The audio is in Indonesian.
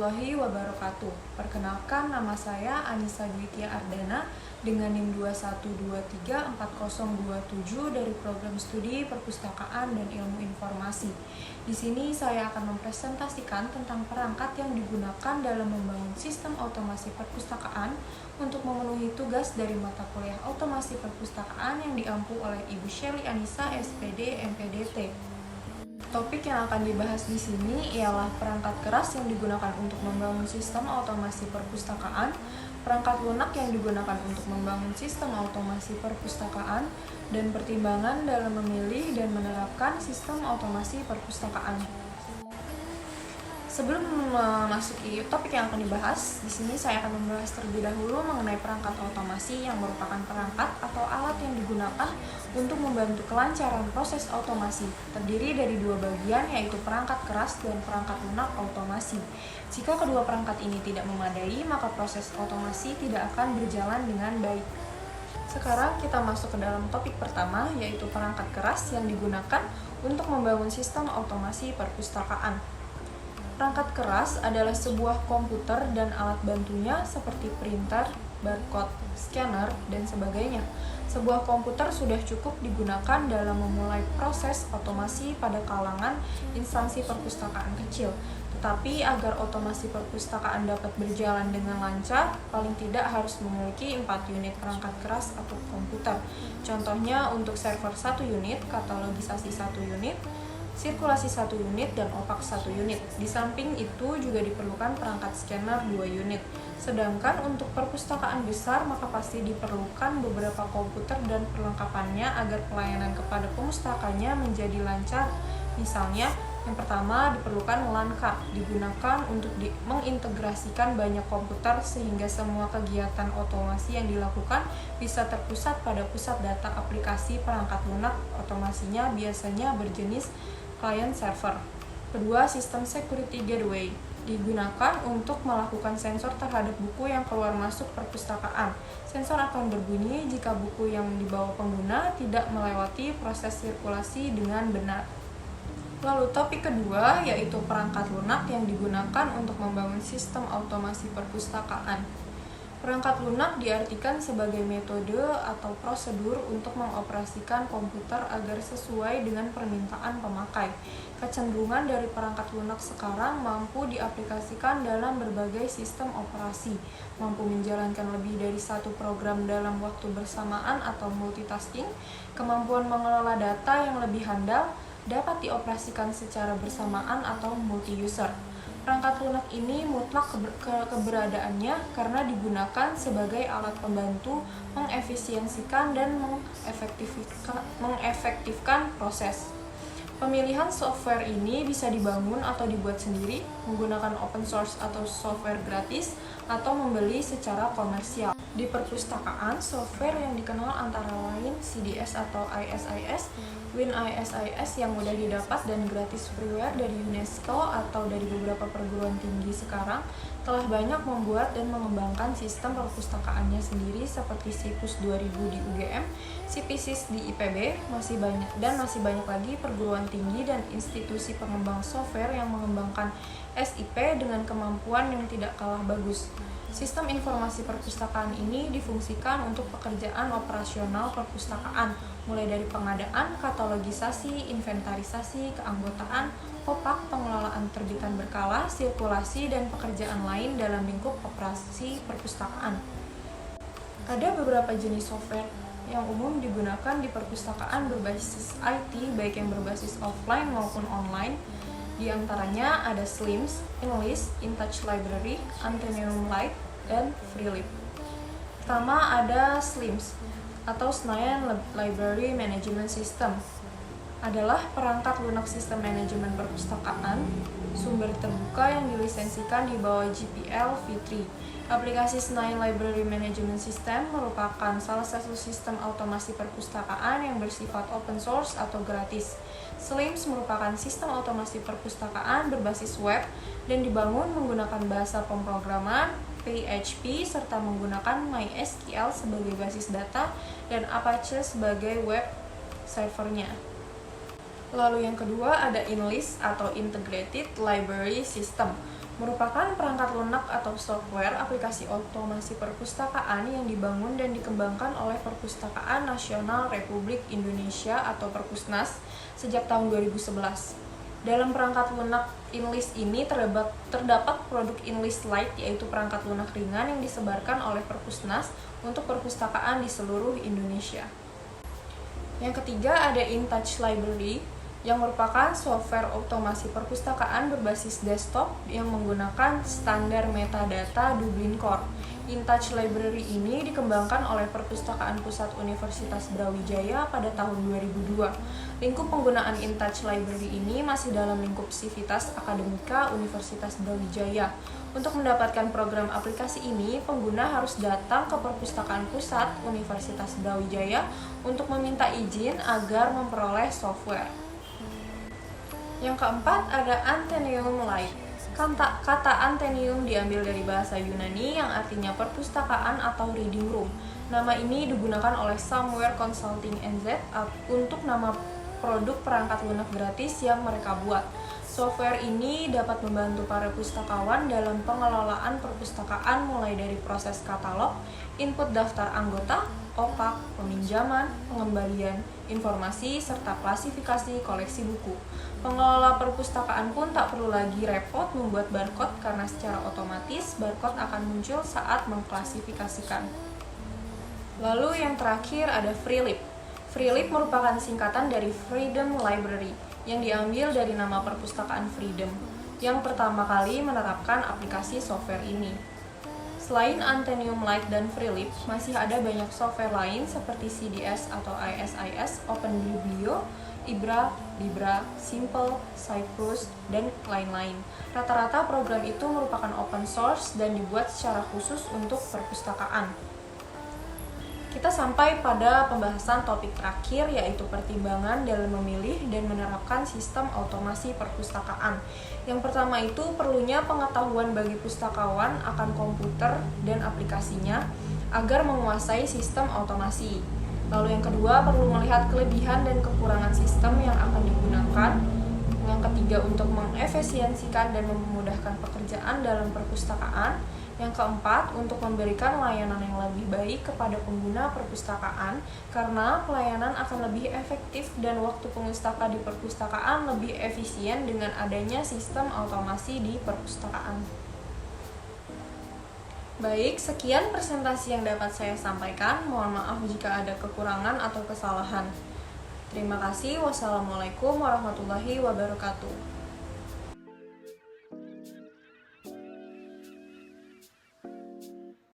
warahmatullahi wabarakatuh. Perkenalkan, nama saya Anissa Dwitia Ardana dengan NIM 21234027 dari Program Studi Perpustakaan dan Ilmu Informasi. Di sini saya akan mempresentasikan tentang perangkat yang digunakan dalam membangun sistem otomasi perpustakaan untuk memenuhi tugas dari mata kuliah otomasi perpustakaan yang diampu oleh Ibu Shelly Anissa, SPD, MPDT. Topik yang akan dibahas di sini ialah perangkat keras yang digunakan untuk membangun sistem otomasi perpustakaan, perangkat lunak yang digunakan untuk membangun sistem otomasi perpustakaan, dan pertimbangan dalam memilih dan menerapkan sistem otomasi perpustakaan. Sebelum memasuki topik yang akan dibahas, di sini saya akan membahas terlebih dahulu mengenai perangkat otomasi yang merupakan perangkat atau alat yang digunakan untuk membantu kelancaran proses otomasi. Terdiri dari dua bagian, yaitu perangkat keras dan perangkat lunak otomasi. Jika kedua perangkat ini tidak memadai, maka proses otomasi tidak akan berjalan dengan baik. Sekarang kita masuk ke dalam topik pertama, yaitu perangkat keras yang digunakan untuk membangun sistem otomasi perpustakaan. Perangkat keras adalah sebuah komputer dan alat bantunya seperti printer, barcode, scanner, dan sebagainya. Sebuah komputer sudah cukup digunakan dalam memulai proses otomasi pada kalangan instansi perpustakaan kecil. Tetapi agar otomasi perpustakaan dapat berjalan dengan lancar, paling tidak harus memiliki 4 unit perangkat keras atau komputer. Contohnya untuk server 1 unit, katalogisasi 1 unit, sirkulasi 1 unit, dan opak 1 unit. Di samping itu juga diperlukan perangkat scanner 2 unit. Sedangkan untuk perpustakaan besar maka pasti diperlukan beberapa komputer dan perlengkapannya agar pelayanan kepada pemustakanya menjadi lancar. Misalnya, yang pertama diperlukan LAN card, digunakan untuk mengintegrasikan banyak komputer sehingga semua kegiatan otomasi yang dilakukan bisa terpusat pada pusat data aplikasi. Perangkat lunak otomasinya biasanya berjenis client server. Kedua, sistem security gateway digunakan untuk melakukan sensor terhadap buku yang keluar masuk perpustakaan. Sensor akan berbunyi jika buku yang dibawa pengguna tidak melewati proses sirkulasi dengan benar. Lalu topik kedua yaitu perangkat lunak yang digunakan untuk membangun sistem otomasi perpustakaan. Perangkat lunak diartikan sebagai metode atau prosedur untuk mengoperasikan komputer agar sesuai dengan permintaan pemakai. Kecenderungan dari perangkat lunak sekarang mampu diaplikasikan dalam berbagai sistem operasi, mampu menjalankan lebih dari satu program dalam waktu bersamaan atau multitasking, kemampuan mengelola data yang lebih handal, dapat dioperasikan secara bersamaan atau multi-user. Perangkat lunak ini mutlak keberadaannya karena digunakan sebagai alat pembantu mengefisiensikan dan mengefektifkan proses. Pemilihan software ini bisa dibangun atau dibuat sendiri, menggunakan open source atau software gratis, atau membeli secara komersial. Di perpustakaan, software yang dikenal antara lain CDS atau ISIS, WinISIS yang mudah didapat dan gratis freeware dari UNESCO atau dari beberapa perguruan tinggi sekarang, telah banyak membuat dan mengembangkan sistem perpustakaannya sendiri seperti Scipus 2000 di UGM, CPSIS di IPB, masih banyak lagi perguruan tinggi dan institusi pengembang software yang mengembangkan SIP dengan kemampuan yang tidak kalah bagus. Sistem informasi perpustakaan ini difungsikan untuk pekerjaan operasional perpustakaan, mulai dari pengadaan, katalogisasi, inventarisasi, keanggotaan, opak, pengelolaan terbitan berkala, sirkulasi, dan pekerjaan lain dalam lingkup operasi perpustakaan. Ada beberapa jenis software yang umum digunakan di perpustakaan berbasis IT, baik yang berbasis offline maupun online. Di antaranya ada SLIMS, InList, InTouch Library, Atheneum Lite, dan FreeLib. Pertama ada SLIMS atau Snail Library Management System. Adalah perangkat lunak sistem manajemen perpustakaan, sumber terbuka yang dilisensikan di bawah GPL v3. Aplikasi Snail Library Management System merupakan salah satu sistem otomasi perpustakaan yang bersifat open source atau gratis. SLIMS merupakan sistem otomasi perpustakaan berbasis web dan dibangun menggunakan bahasa pemrograman PHP serta menggunakan MySQL sebagai basis data dan Apache sebagai web servernya. Lalu yang kedua ada InList atau Integrated Library System. merupakan perangkat lunak atau software aplikasi otomasi perpustakaan yang dibangun dan dikembangkan oleh Perpustakaan Nasional Republik Indonesia atau Perpusnas sejak tahun 2011. Dalam perangkat lunak Inlist ini terdapat produk Inlist Lite, yaitu perangkat lunak ringan yang disebarkan oleh Perpusnas untuk perpustakaan di seluruh Indonesia. Yang ketiga ada InTouch Library, yang merupakan software otomasi perpustakaan berbasis desktop yang menggunakan standar metadata Dublin Core. InTouch Library ini dikembangkan oleh Perpustakaan Pusat Universitas Brawijaya pada tahun 2002. Lingkup penggunaan InTouch Library ini masih dalam lingkup Sivitas Akademika Universitas Brawijaya. Untuk mendapatkan program aplikasi ini, pengguna harus datang ke Perpustakaan Pusat Universitas Brawijaya untuk meminta izin agar memperoleh software. Yang keempat ada Anthenium Lite. Kata Anthenium diambil dari bahasa Yunani yang artinya perpustakaan atau reading room. Nama ini digunakan oleh Somewhere Consulting NZ untuk nama produk perangkat lunak gratis yang mereka buat. Software ini dapat membantu para pustakawan dalam pengelolaan perpustakaan mulai dari proses katalog, input daftar anggota, opak, peminjaman, pengembalian informasi, serta klasifikasi koleksi buku. Pengelola perpustakaan pun tak perlu lagi repot membuat barcode karena secara otomatis barcode akan muncul saat mengklasifikasikan. Lalu yang terakhir ada Freelip. Freelip merupakan singkatan dari Freedom Library yang diambil dari nama perpustakaan Freedom yang pertama kali menerapkan aplikasi software ini. Selain Anthenium Lite dan Freelip, masih ada banyak software lain seperti CDS atau ISIS, OpenBiblio, Ibra, Libra, Simple, Cyprus, dan lain-lain. Rata-rata program itu merupakan open source dan dibuat secara khusus untuk perpustakaan. Kita sampai pada pembahasan topik terakhir, yaitu pertimbangan dalam memilih dan menerapkan sistem otomasi perpustakaan. Yang pertama itu perlunya pengetahuan bagi pustakawan akan komputer dan aplikasinya agar menguasai sistem otomasi. Lalu yang kedua, perlu melihat kelebihan dan kekurangan sistem yang akan digunakan. Yang ketiga, untuk mengefisiensikan dan memudahkan pekerjaan dalam perpustakaan. Yang keempat, untuk memberikan layanan yang lebih baik kepada pengguna perpustakaan, karena pelayanan akan lebih efektif dan waktu pengustaka di perpustakaan lebih efisien dengan adanya sistem otomasi di perpustakaan. Baik, sekian presentasi yang dapat saya sampaikan. Mohon maaf jika ada kekurangan atau kesalahan. Terima kasih. Wassalamualaikum warahmatullahi wabarakatuh.